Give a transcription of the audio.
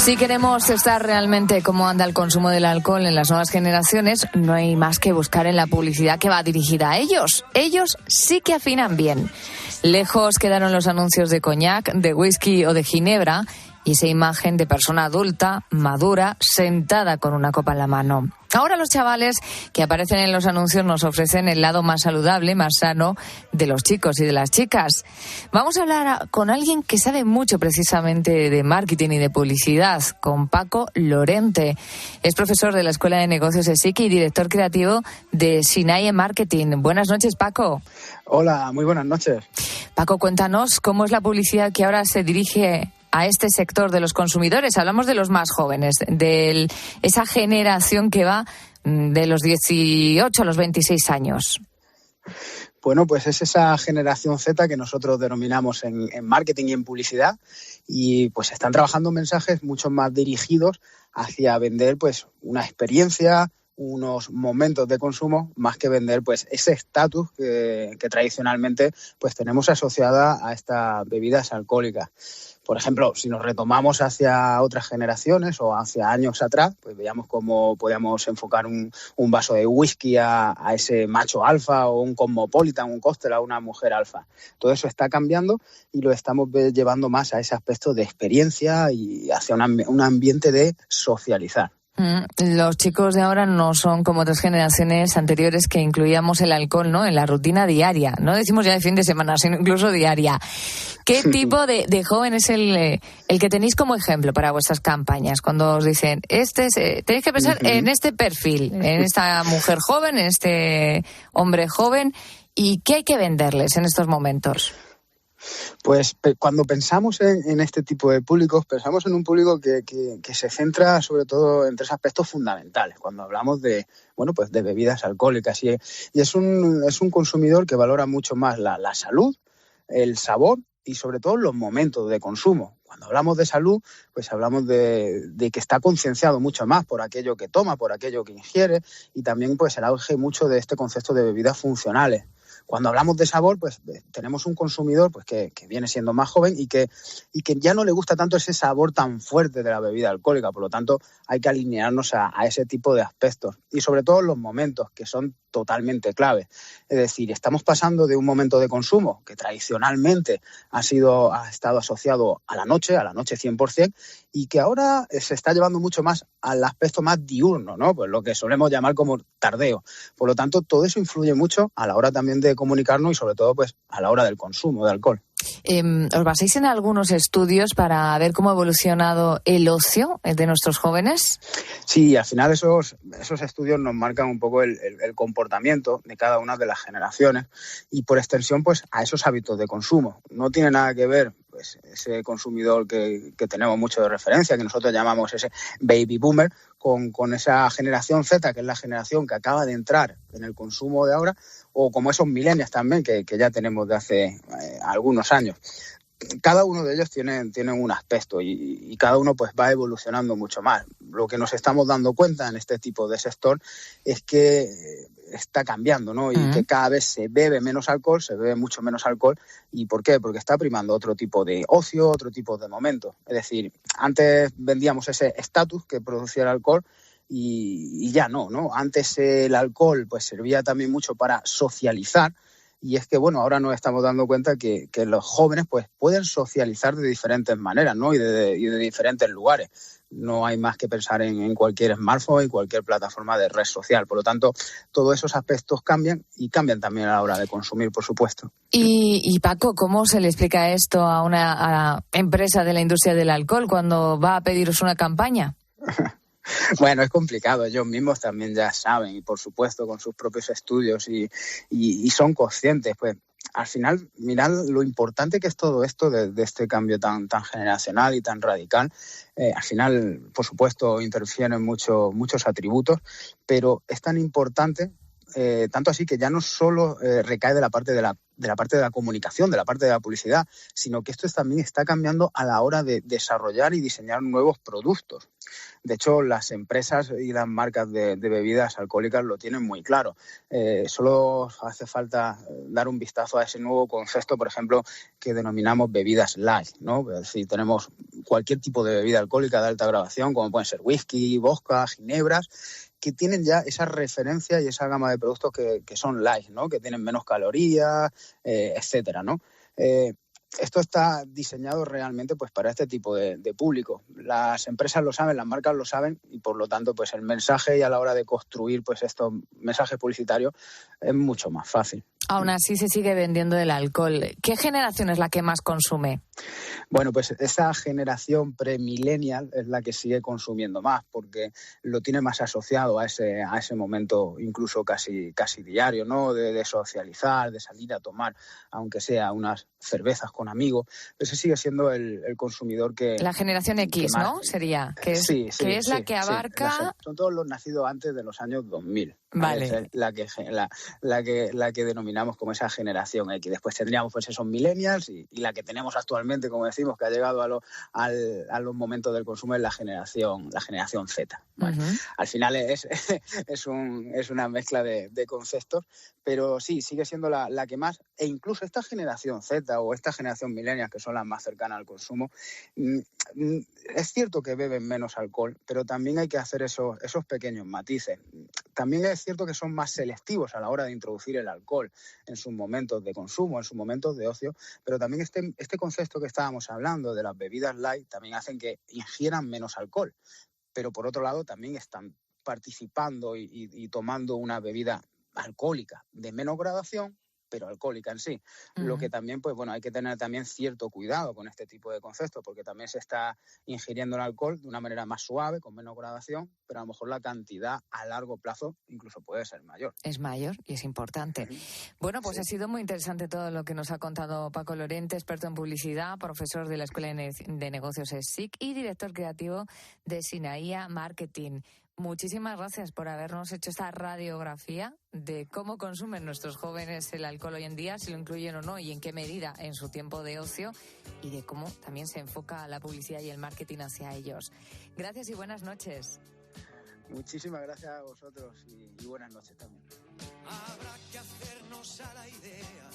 Si queremos testar realmente cómo anda el consumo del alcohol en las nuevas generaciones, no hay más que buscar en la publicidad que va dirigida a ellos. Ellos sí que afinan bien. Lejos quedaron los anuncios de coñac, de whisky o de ginebra y esa imagen de persona adulta, madura, sentada con una copa en la mano. Ahora los chavales que aparecen en los anuncios nos ofrecen el lado más saludable, más sano de los chicos y de las chicas. Vamos a hablar con alguien que sabe mucho precisamente de marketing y de publicidad, con Paco Lorente. Es profesor de la Escuela de Negocios ESIC y director creativo de Sinae Marketing. Buenas noches, Paco. Hola, muy buenas noches. Paco, cuéntanos cómo es la publicidad que ahora se dirige a este sector de los consumidores. Hablamos de los más jóvenes, de esa generación que va de los 18 a los 26 años. Bueno, pues es esa generación Z que nosotros denominamos en marketing y en publicidad, y pues están trabajando mensajes mucho más dirigidos hacia vender pues una experiencia, unos momentos de consumo, más que vender pues ese estatus que tradicionalmente pues tenemos asociada a estas bebidas alcohólicas. Por ejemplo, si nos retomamos hacia otras generaciones o hacia años atrás, pues veíamos cómo podíamos enfocar un vaso de whisky a ese macho alfa, o un cosmopolitan, un cóctel a una mujer alfa. Todo eso está cambiando y lo estamos llevando más a ese aspecto de experiencia y hacia un ambiente de socializar. Los chicos de ahora no son como otras generaciones anteriores que incluíamos el alcohol, ¿no?, en la rutina diaria. No decimos ya de fin de semana, sino incluso diaria. ¿Qué tipo de joven es el que tenéis como ejemplo para vuestras campañas? Cuando os dicen, tenéis que pensar en este perfil, en esta mujer joven, en este hombre joven, ¿y qué hay que venderles en estos momentos? Pues cuando pensamos en este tipo de públicos, pensamos en un público que se centra sobre todo en tres aspectos fundamentales. Cuando hablamos de bebidas alcohólicas, y es un consumidor que valora mucho más la salud, el sabor y sobre todo los momentos de consumo. Cuando hablamos de salud, pues hablamos de que está concienciado mucho más por aquello que toma, por aquello que ingiere, y también pues el auge mucho de este concepto de bebidas funcionales. Cuando hablamos de sabor, pues tenemos un consumidor pues que viene siendo más joven y que ya no le gusta tanto ese sabor tan fuerte de la bebida alcohólica. Por lo tanto, hay que alinearnos a ese tipo de aspectos. Y sobre todo los momentos, que son totalmente clave. Es decir, estamos pasando de un momento de consumo que tradicionalmente ha estado asociado a la noche 100%, y que ahora se está llevando mucho más al aspecto más diurno, ¿no? Pues lo que solemos llamar como tardeo. Por lo tanto, todo eso influye mucho a la hora también de comunicarnos y sobre todo pues a la hora del consumo de alcohol. ¿Os basáis en algunos estudios para ver cómo ha evolucionado el ocio de nuestros jóvenes? Sí, al final esos estudios nos marcan un poco el comportamiento de cada una de las generaciones y por extensión pues a esos hábitos de consumo. No tiene nada que ver pues ese consumidor que tenemos mucho de referencia, que nosotros llamamos ese baby boomer, con esa generación Z, que es la generación que acaba de entrar en el consumo de ahora, o como esos millennials también que ya tenemos de hace algunos años. Cada uno de ellos tiene un aspecto y cada uno pues va evolucionando mucho más. Lo que nos estamos dando cuenta en este tipo de sector es que está cambiando, ¿no? Y que cada vez se bebe menos alcohol, se bebe mucho menos alcohol. ¿Y por qué? Porque está primando otro tipo de ocio, otro tipo de momentos. Es decir, antes vendíamos ese estatus que producía el alcohol y ya no. Antes el alcohol pues servía también mucho para socializar. Y es que, ahora nos estamos dando cuenta que los jóvenes pues pueden socializar de diferentes maneras, ¿no? Y de diferentes lugares. No hay más que pensar en cualquier smartphone y cualquier plataforma de red social. Por lo tanto, todos esos aspectos cambian y cambian también a la hora de consumir, por supuesto. Y Paco, ¿cómo se le explica esto a una empresa de la industria del alcohol cuando va a pediros una campaña? Bueno, es complicado. Ellos mismos también ya saben y, por supuesto, con sus propios estudios y son conscientes. Pues al final, mirad lo importante que es todo esto de este cambio tan generacional y tan radical. Al final, por supuesto, interfieren muchos atributos, pero es tan importante, tanto así que ya no solo recae de la parte de la de la parte de la comunicación, de la parte de la publicidad, sino que esto también está cambiando a la hora de desarrollar y diseñar nuevos productos. De hecho, las empresas y las marcas de bebidas alcohólicas lo tienen muy claro. Solo hace falta dar un vistazo a ese nuevo concepto, por ejemplo, que denominamos bebidas light, ¿no? Es decir, tenemos cualquier tipo de bebida alcohólica de alta graduación, como pueden ser whisky, vodka, ginebras, que tienen ya esa referencia y esa gama de productos que son light, ¿no? Que tienen menos calorías, etcétera, ¿no? Esto está diseñado realmente pues para este tipo de público. Las empresas lo saben, las marcas lo saben y por lo tanto pues el mensaje y a la hora de construir pues estos mensajes publicitarios es mucho más fácil. Aún así se sigue vendiendo el alcohol. ¿Qué generación es la que más consume? Bueno, pues esa generación premillennial es la que sigue consumiendo más porque lo tiene más asociado a ese momento incluso casi diario, ¿no? De socializar, de salir a tomar, aunque sea unas cervezas con amigos. Ese sigue siendo el consumidor que... La generación X, más, ¿no? Sería. Que es, sí, que es la que abarca... Son todos los nacidos antes de los años 2000. Vale. La que denominamos como esa generación X. Después tendríamos pues esos millennials y la que tenemos actualmente, como decimos, que ha llegado a los momentos del consumo es la generación Z. Bueno, al final es una mezcla de conceptos, pero sí, sigue siendo la que más, e incluso esta generación Z o esta generación millennial, que son las más cercanas al consumo, es cierto que beben menos alcohol, pero también hay que hacer esos pequeños matices. También es cierto que son más selectivos a la hora de introducir el alcohol en sus momentos de consumo, en sus momentos de ocio, pero también este concepto que estábamos hablando de las bebidas light también hacen que ingieran menos alcohol, pero por otro lado también están participando y tomando una bebida alcohólica de menos graduación, pero alcohólica en sí. Lo que también, pues bueno, hay que tener también cierto cuidado con este tipo de conceptos, porque también se está ingiriendo el alcohol de una manera más suave, con menos gradación, pero a lo mejor la cantidad a largo plazo incluso puede ser mayor. Es mayor y es importante. Bueno, pues sí. Ha sido muy interesante todo lo que nos ha contado Paco Lorente, experto en publicidad, profesor de la Escuela de Negocios SIC y director creativo de Sinaia Marketing. Muchísimas gracias por habernos hecho esta radiografía de cómo consumen nuestros jóvenes el alcohol hoy en día, si lo incluyen o no y en qué medida en su tiempo de ocio, y de cómo también se enfoca la publicidad y el marketing hacia ellos. Gracias y buenas noches. Muchísimas gracias a vosotros y buenas noches también. Habrá que hacernos a la idea